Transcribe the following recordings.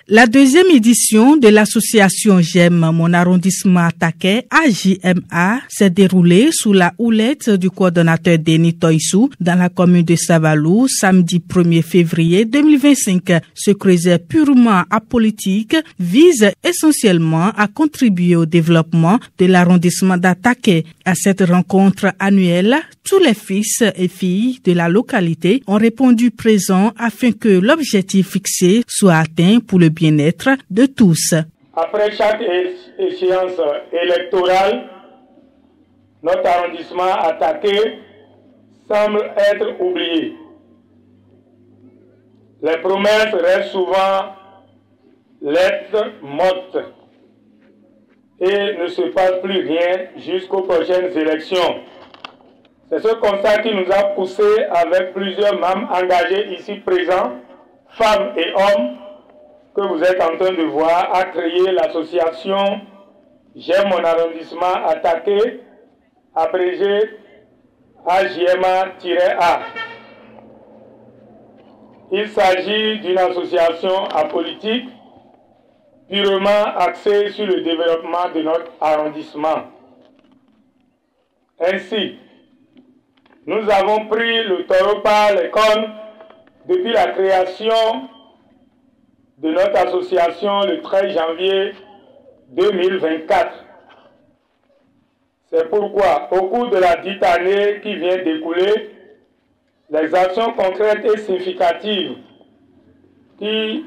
La deuxième édition de l'association J'aime mon arrondissement Taquet, AJMA, s'est déroulée sous la houlette du coordonnateur Denis Toissou dans la commune de Savalou, samedi 1er février 2025. Ce creuset purement apolitique vise essentiellement à contribuer au développement de l'arrondissement d'Ataquet. À cette rencontre annuelle, tous les fils et filles de la localité ont répondu présents afin que l'objectif fixé soit atteint pour le bien-être de tous. Après chaque échéance électorale, notre arrondissement attaqué semble être oublié. Les promesses restent souvent lettres mortes et ne se passe plus rien jusqu'aux prochaines élections. C'est ce constat qui nous a poussés, avec plusieurs membres engagés ici présents, femmes et hommes, que vous êtes en train de voir, à créer l'association J'aime mon arrondissement attaqué, abrégé AJMA-A. Il s'agit d'une association apolitique purement axée sur le développement de notre arrondissement. Ainsi, nous avons pris le taureau par les cornes depuis la création de notre association le 13 janvier 2024. C'est pourquoi, au cours de la dite année qui vient d'écouler, les actions concrètes et significatives qui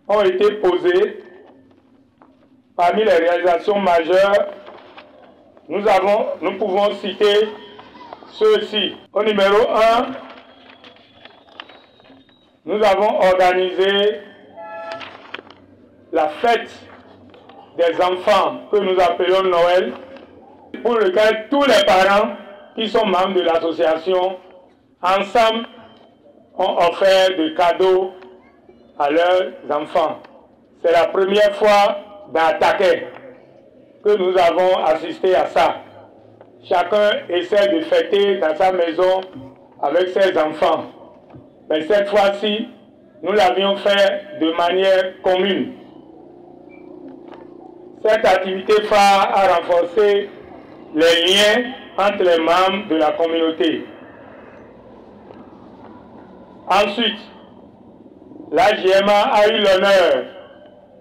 ont été posées, parmi les réalisations majeures, nous pouvons citer ceux-ci. Au numéro 1, nous avons organisé la fête des enfants que nous appelons Noël, pour lequel tous les parents qui sont membres de l'association, ensemble, ont offert des cadeaux à leurs enfants. C'est la première fois dans Taquet que nous avons assisté à ça. Chacun essaie de fêter dans sa maison avec ses enfants. Mais cette fois-ci, nous l'avions fait de manière commune. Cette activité phare a renforcé les liens entre les membres de la communauté. Ensuite, l'AJMA a eu l'honneur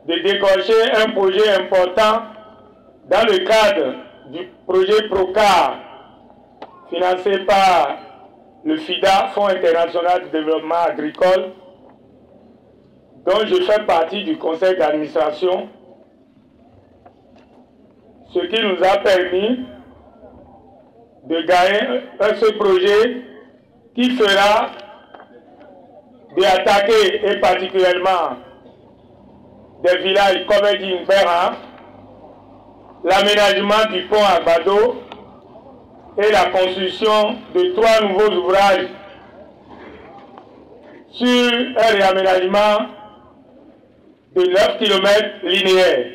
de décrocher un projet important dans le cadre du projet PROCAR, financé par le FIDA, Fonds international de développement agricole, dont je fais partie du conseil d'administration, ce qui nous a permis de gagner ce projet qui fera d'attaquer, et particulièrement des villages comme Edinburgh, l'aménagement du pont à Bado et la construction de 3 nouveaux ouvrages sur un réaménagement de 9 km linéaires.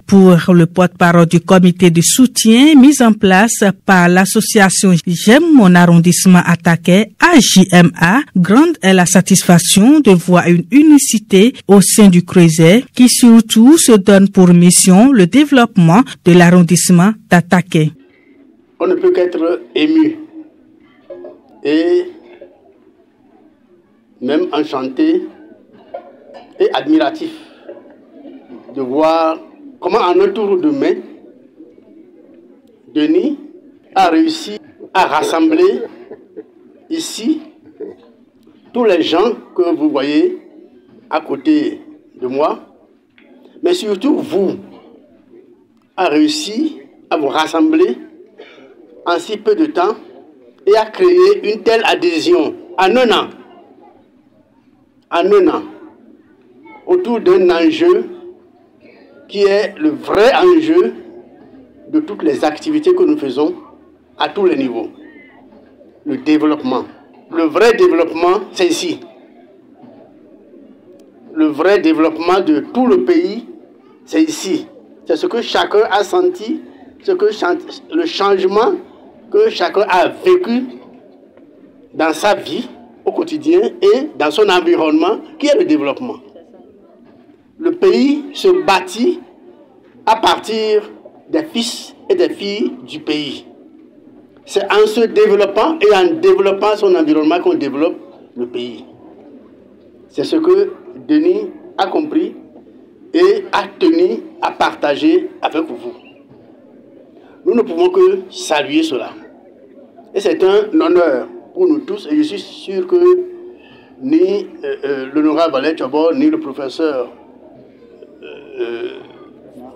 Pour le porte-parole du comité de soutien mis en place par l'association J'aime mon arrondissement Taquet, AJMA, grande est la satisfaction de voir une unicité au sein du creuset qui surtout se donne pour mission le développement de l'arrondissement d'Taquet. On ne peut qu'être ému et même enchanté et admiratif de voir comment en un tour de main, Denis a réussi à rassembler ici tous les gens que vous voyez à côté de moi, mais surtout vous, a réussi à vous rassembler en si peu de temps et à créer une telle adhésion en un an, autour d'un enjeu qui est le vrai enjeu de toutes les activités que nous faisons à tous les niveaux. Le développement. Le vrai développement, c'est ici. Le vrai développement de tout le pays, c'est ici. C'est ce que chacun a senti, le changement que chacun a vécu dans sa vie au quotidien et dans son environnement, qui est le développement. le pays se bâtit à partir des fils et des filles du pays. C'est en se développant et en développant son environnement qu'on développe le pays. C'est ce que Denis a compris et a tenu à partager avec vous. Nous ne pouvons que saluer cela. Et c'est un honneur pour nous tous, et je suis sûr que ni l'honorable Valet Tchobor, ni le professeur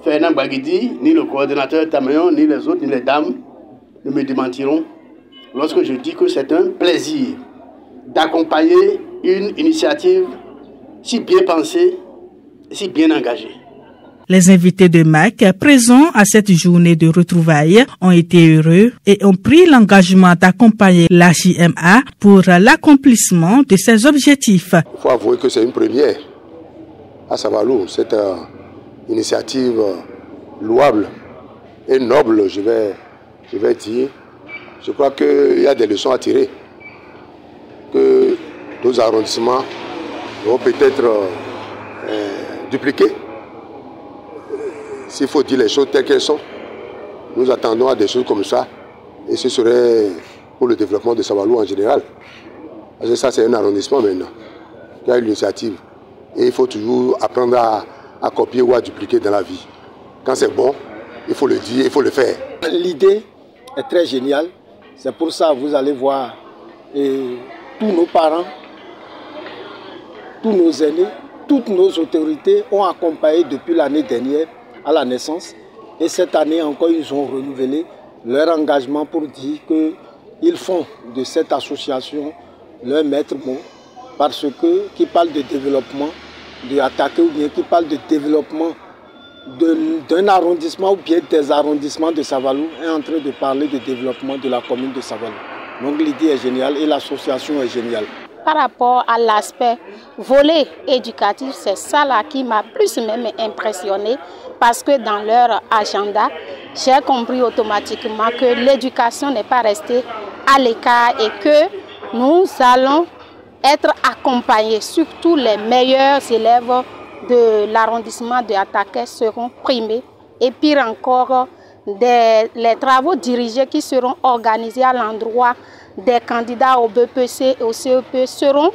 Fernand Bagidi, ni le coordonnateur Tamayon, ni les autres, ni les dames ne me démentiront lorsque je dis que c'est un plaisir d'accompagner une initiative si bien pensée, si bien engagée. Les invités de MAC présents à cette journée de retrouvailles ont été heureux et ont pris l'engagement d'accompagner la JMA pour l'accomplissement de ses objectifs. Il faut avouer que c'est une première à Savalou. C'est une initiative louable et noble, je vais dire. Je crois qu'il y a des leçons à tirer, que nos arrondissements vont peut-être dupliquer. S'il faut dire les choses telles qu'elles sont, nous attendons à des choses comme ça, et ce serait pour le développement de Savalou en général. Parce que ça, c'est un arrondissement maintenant, qui a une initiative. Et il faut toujours apprendre à copier ou à dupliquer dans la vie. Quand c'est bon, il faut le dire, il faut le faire. L'idée est très géniale. C'est pour ça que vous allez voir tous nos parents, tous nos aînés, toutes nos autorités ont accompagné depuis l'année dernière à la naissance. Et cette année encore, ils ont renouvelé leur engagement pour dire qu'ils font de cette association leur maître mot. Parce que qui parle de développement, de attaquer ou bien qui parle de développement d'un arrondissement ou bien des arrondissements de Savalou est en train de parler de développement de la commune de Savalou. Donc l'idée est géniale et l'association est géniale. Par rapport à l'aspect volet éducatif, c'est ça là qui m'a plus même impressionné parce que dans leur agenda, j'ai compris automatiquement que l'éducation n'est pas restée à l'écart et que nous allons être accompagnés, surtout les meilleurs élèves de l'arrondissement de Attaquet seront primés et pire encore, les travaux dirigés qui seront organisés à l'endroit des candidats au BPC et au CEP seront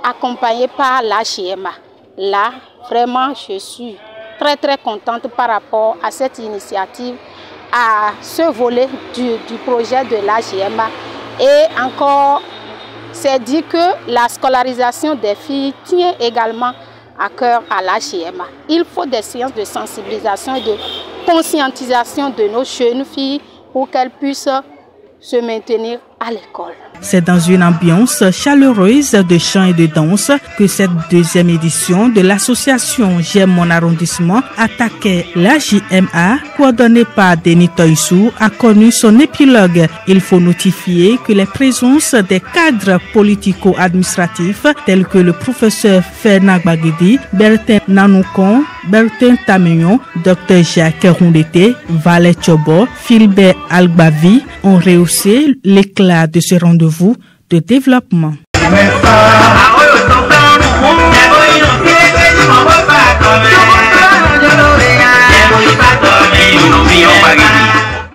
accompagnés par la JMA. Là, vraiment, je suis très contente par rapport à cette initiative, à ce volet du projet de la JMA. Et encore, c'est dit que la scolarisation des filles tient également à cœur à la JMA. Il faut des séances de sensibilisation et de conscientisation de nos jeunes filles pour qu'elles puissent se maintenir à l'école. C'est dans une ambiance chaleureuse de chant et de danse que cette deuxième édition de l'association J'aime mon arrondissement Attaquet la JMA, coordonnée par Denis Toïsou, a connu son épilogue. Il faut notifier que les présences des cadres politico-administratifs tels que le professeur Fernand Bagidi, Bertin Nanoukon, Bertin Tamayon, Dr Jacques Roundete, Valet Tchobor, Philbert Albavi ont rehaussé l'éclat de ce rendez-vous de développement.